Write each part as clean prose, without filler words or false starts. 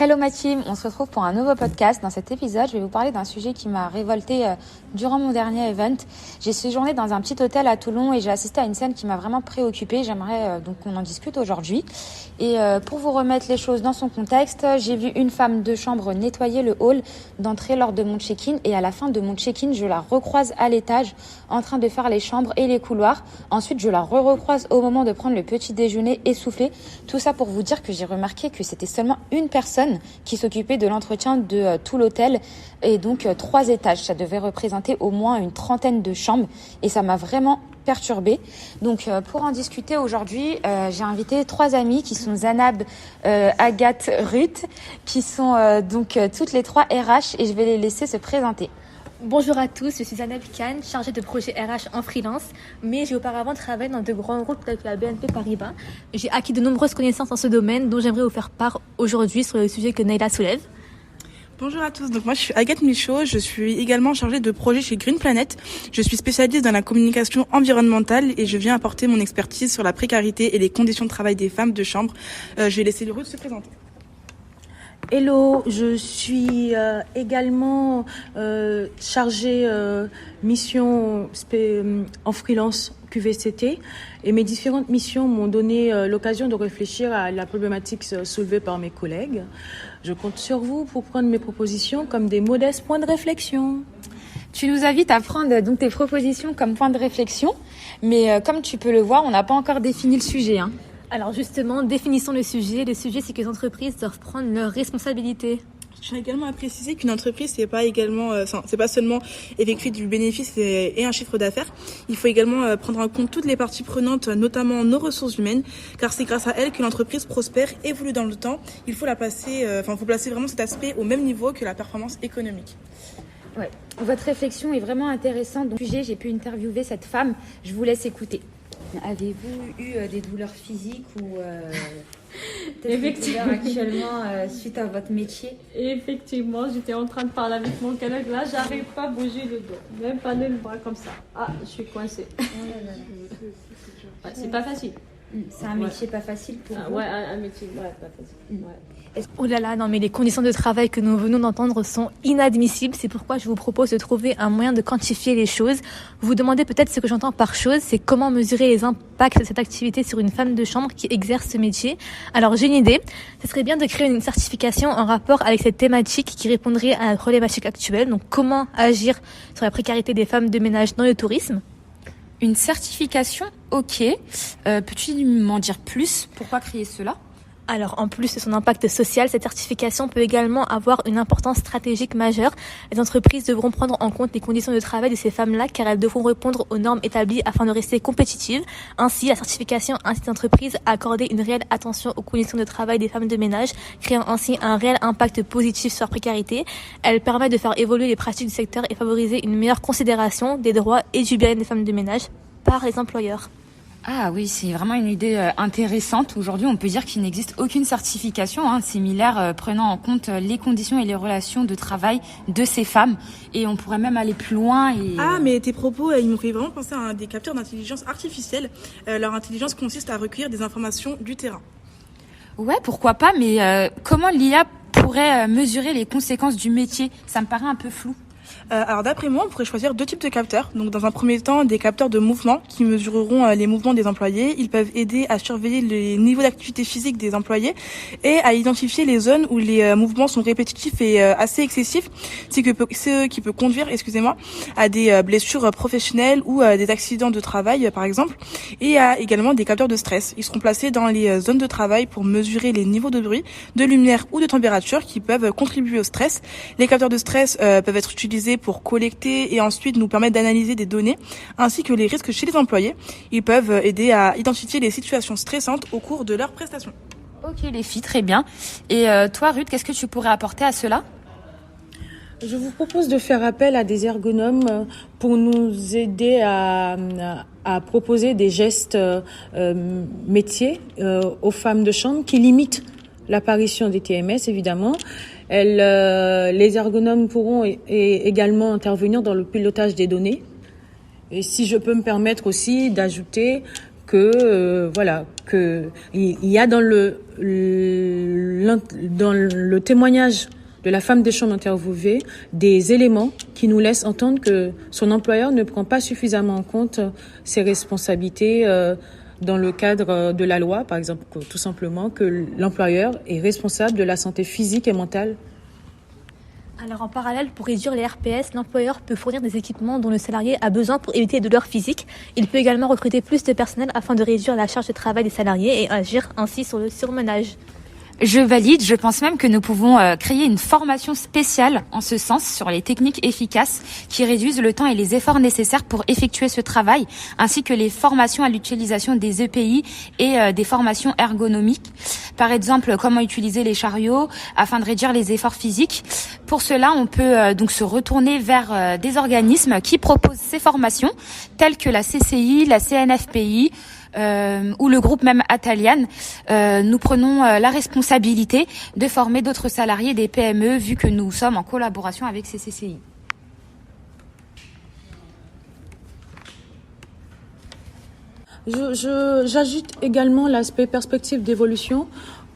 Hello ma team, on se retrouve pour un nouveau podcast. Dans cet épisode, je vais vous parler d'un sujet qui m'a révoltée durant mon dernier event. J'ai séjourné dans un petit hôtel à Toulon et j'ai assisté à une scène qui m'a vraiment préoccupée. J'aimerais donc qu'on en discute aujourd'hui. Et pour vous remettre les choses dans son contexte, j'ai vu une femme de chambre nettoyer le hall d'entrée lors de mon check-in et à la fin de mon check-in, je la recroise à l'étage en train de faire les chambres et les couloirs. Ensuite, je la recroise au moment de prendre le petit déjeuner essoufflée. Tout ça pour vous dire que j'ai remarqué que c'était seulement une personne qui s'occupait de l'entretien de tout l'hôtel et donc 3 étages. Ça devait représenter au moins une 30aine de chambres et ça m'a vraiment perturbée. Donc pour en discuter aujourd'hui, j'ai invité 3 amies qui sont Zanab, Agathe, Ruth, qui sont donc toutes les 3 RH et je vais les laisser se présenter. Bonjour à tous, je suis Zanab Khan, chargée de projet RH en freelance, mais j'ai auparavant travaillé dans de grands groupes tels que la BNP Paribas. J'ai acquis de nombreuses connaissances dans ce domaine dont j'aimerais vous faire part aujourd'hui sur le sujet que Naïla soulève. Bonjour à tous, donc moi je suis Agathe Michaud, je suis également chargée de projet chez Green Planet. Je suis spécialiste dans la communication environnementale et je viens apporter mon expertise sur la précarité et les conditions de travail des femmes de chambre. Je vais laisser Ruth se présenter. Hello, je suis également chargée mission en freelance QVCT et mes différentes missions m'ont donné l'occasion de réfléchir à la problématique soulevée par mes collègues. Je compte sur vous pour prendre mes propositions comme des modestes points de réflexion. Tu nous invites à prendre donc tes propositions comme point de réflexion, mais comme tu peux le voir, on n'a pas encore défini le sujet. Alors justement, définissons le sujet. Le sujet, c'est que les entreprises doivent prendre leurs responsabilités. Je tiens également à préciser qu'une entreprise, c'est pas seulement effectuer du bénéfice et un chiffre d'affaires. Il faut également prendre en compte toutes les parties prenantes, notamment nos ressources humaines, car c'est grâce à elles que l'entreprise prospère, évolue dans le temps. Il faut placer vraiment cet aspect au même niveau que la performance économique. Ouais. Votre réflexion est vraiment intéressante. Donc, j'ai pu interviewer cette femme. Je vous laisse écouter. Avez-vous eu des douleurs physiques ou des douleurs actuellement suite à votre métier? Effectivement, j'étais en train de parler avec mon collègue. Là, j'arrive pas à bouger le dos, même pas le bras comme ça. Ah, je suis coincée. Ouais, c'est pas facile. C'est un métier pas facile pour vous. Ouais, un métier pas facile. Ouais. Oh là là, non mais les conditions de travail que nous venons d'entendre sont inadmissibles. C'est pourquoi je vous propose de trouver un moyen de quantifier les choses. Vous vous demandez peut-être ce que j'entends par chose, c'est comment mesurer les impacts de cette activité sur une femme de chambre qui exerce ce métier. Alors j'ai une idée, ce serait bien de créer une certification en rapport avec cette thématique qui répondrait à la problématique actuelle. Donc comment agir sur la précarité des femmes de ménage dans le tourisme. Une certification, ok. Peux-tu m'en dire plus? Pourquoi créer cela? Alors, en plus de son impact social, cette certification peut également avoir une importance stratégique majeure. Les entreprises devront prendre en compte les conditions de travail de ces femmes-là car elles devront répondre aux normes établies afin de rester compétitives. Ainsi, la certification incite l'entreprise à accorder une réelle attention aux conditions de travail des femmes de ménage, créant ainsi un réel impact positif sur la précarité. Elle permet de faire évoluer les pratiques du secteur et favoriser une meilleure considération des droits et du bien-être des femmes de ménage par les employeurs. Ah oui, c'est vraiment une idée intéressante. Aujourd'hui, on peut dire qu'il n'existe aucune certification similaire prenant en compte les conditions et les relations de travail de ces femmes. Et on pourrait même aller plus loin. Mais tes propos, ils m'ont fait vraiment penser à des capteurs d'intelligence artificielle. Leur intelligence consiste à recueillir des informations du terrain. Ouais, pourquoi pas, mais comment l'IA pourrait mesurer les conséquences du métier? Ça me paraît un peu flou. Alors d'après moi, on pourrait choisir 2 types de capteurs. Donc dans un premier temps, des capteurs de mouvement qui mesureront les mouvements des employés. Ils peuvent aider à surveiller les niveaux d'activité physique des employés et à identifier les zones où les mouvements sont répétitifs et assez excessifs, ce qui peut conduire, à des blessures professionnelles ou à des accidents de travail par exemple. Et à également des capteurs de stress. Ils seront placés dans les zones de travail pour mesurer les niveaux de bruit, de lumière ou de température qui peuvent contribuer au stress. Les capteurs de stress peuvent être utilisés pour collecter et ensuite nous permettre d'analyser des données ainsi que les risques chez les employés. Ils peuvent aider à identifier les situations stressantes au cours de leur prestation. Ok les filles, très bien. Et toi Ruth, qu'est-ce que tu pourrais apporter à cela? Je vous propose de faire appel à des ergonomes pour nous aider à proposer des gestes métiers aux femmes de chambre qui limitent l'apparition des TMS, évidemment. Les ergonomes pourront également intervenir dans le pilotage des données. Et si je peux me permettre aussi d'ajouter que il y a dans le témoignage de la femme de chambre interviewée des éléments qui nous laissent entendre que son employeur ne prend pas suffisamment en compte ses responsabilités dans le cadre de la loi, par exemple, tout simplement que l'employeur est responsable de la santé physique et mentale. Alors en parallèle, pour réduire les RPS, l'employeur peut fournir des équipements dont le salarié a besoin pour éviter les douleurs physiques. Il peut également recruter plus de personnel afin de réduire la charge de travail des salariés et agir ainsi sur le surmenage. Je valide, je pense même que nous pouvons créer une formation spéciale en ce sens sur les techniques efficaces qui réduisent le temps et les efforts nécessaires pour effectuer ce travail, ainsi que les formations à l'utilisation des EPI et des formations ergonomiques. Par exemple, comment utiliser les chariots afin de réduire les efforts physiques. Pour cela, on peut donc se retourner vers des organismes qui proposent ces formations, tels que la CCI, la CNFPI, ou le groupe même Atalian. Nous prenons la responsabilité de former d'autres salariés des PME vu que nous sommes en collaboration avec ces CCI. J'ajoute également l'aspect perspective d'évolution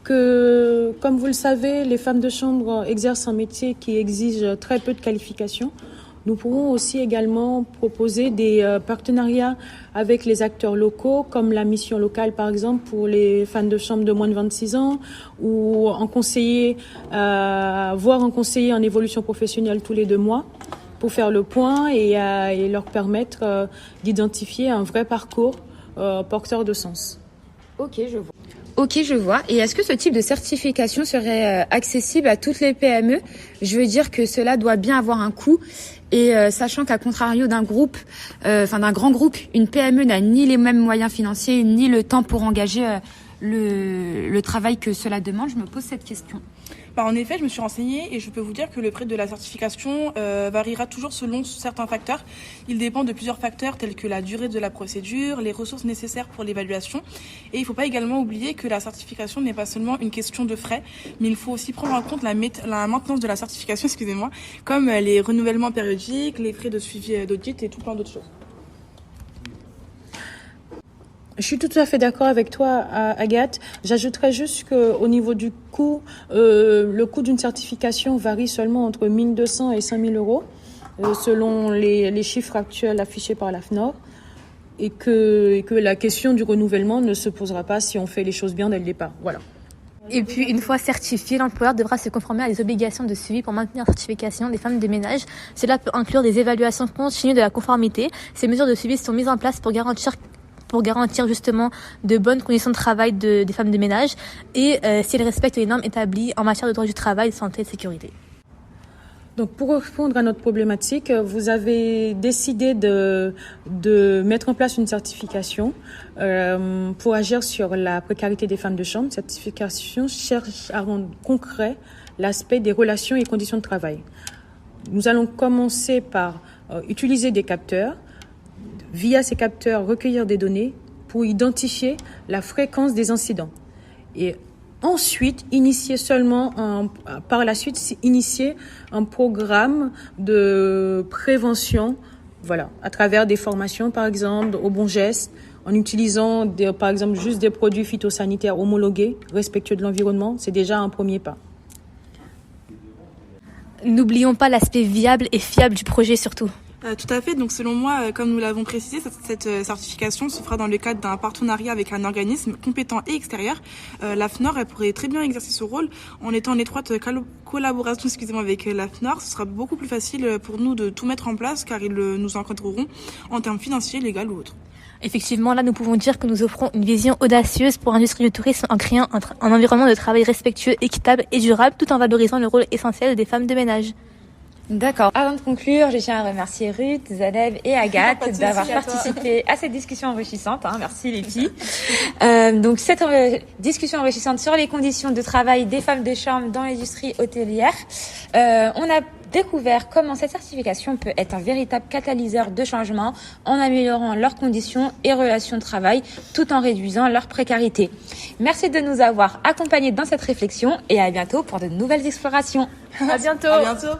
que, comme vous le savez, les femmes de chambre exercent un métier qui exige très peu de qualifications. Nous pourrons aussi également proposer des partenariats avec les acteurs locaux, comme la mission locale par exemple pour les femmes de chambre de moins de 26 ans, ou voir un conseiller en évolution professionnelle tous les 2 mois pour faire le point et leur permettre d'identifier un vrai parcours porteur de sens. Ok, je vois. Et est-ce que ce type de certification serait accessible à toutes les PME ? Je veux dire que cela doit bien avoir un coût. Et sachant qu'à contrario d'un grand groupe, une PME n'a ni les mêmes moyens financiers, ni le temps pour engager le travail que cela demande, je me pose cette question. En effet, je me suis renseignée et je peux vous dire que le prix de la certification variera toujours selon certains facteurs. Il dépend de plusieurs facteurs tels que la durée de la procédure, les ressources nécessaires pour l'évaluation. Et il ne faut pas également oublier que la certification n'est pas seulement une question de frais, mais il faut aussi prendre en compte la maintenance de la certification, comme les renouvellements périodiques, les frais de suivi d'audit et tout plein d'autres choses. Je suis tout à fait d'accord avec toi, Agathe. J'ajouterais juste qu'au niveau du coût, le coût d'une certification varie seulement entre 1 200 et 5 000 euros, selon les chiffres actuels affichés par l'AFNOR, et que la question du renouvellement ne se posera pas si on fait les choses bien dès le départ. Voilà. Et puis, une fois certifié, l'employeur devra se conformer à des obligations de suivi pour maintenir la certification des femmes de ménage. Cela peut inclure des évaluations continues de la conformité. Ces mesures de suivi sont mises en place pour garantir justement de bonnes conditions de travail des femmes de ménage et si elles respectent les normes établies en matière de droit du travail, de santé et de sécurité. Donc pour répondre à notre problématique, vous avez décidé de mettre en place une certification pour agir sur la précarité des femmes de chambre. Cette certification cherche à rendre concret l'aspect des relations et conditions de travail. Nous allons commencer par utiliser des capteurs. Via ces capteurs, recueillir des données pour identifier la fréquence des incidents. Et ensuite, initier un programme de prévention, à travers des formations, par exemple, aux bons gestes, en utilisant, par exemple, juste des produits phytosanitaires homologués, respectueux de l'environnement. C'est déjà un premier pas. N'oublions pas l'aspect viable et fiable du projet surtout. Tout à fait. Donc, selon moi, comme nous l'avons précisé, cette certification se fera dans le cadre d'un partenariat avec un organisme compétent et extérieur. L'AFNOR, elle pourrait très bien exercer ce rôle en étant en étroite collaboration, avec l'AFNOR. Ce sera beaucoup plus facile pour nous de tout mettre en place car ils nous encadreront en termes financiers, légaux ou autres. Effectivement, là, nous pouvons dire que nous offrons une vision audacieuse pour l'industrie du tourisme en créant un environnement de travail respectueux, équitable et durable tout en valorisant le rôle essentiel des femmes de ménage. D'accord. Avant de conclure, je tiens à remercier Ruth, Zanev et Agathe d'avoir participé à cette discussion enrichissante. Merci les filles. Donc cette discussion enrichissante sur les conditions de travail des femmes de chambre dans l'industrie hôtelière. On a découvert comment cette certification peut être un véritable catalyseur de changement en améliorant leurs conditions et relations de travail tout en réduisant leur précarité. Merci de nous avoir accompagnés dans cette réflexion et à bientôt pour de nouvelles explorations. À bientôt. À bientôt.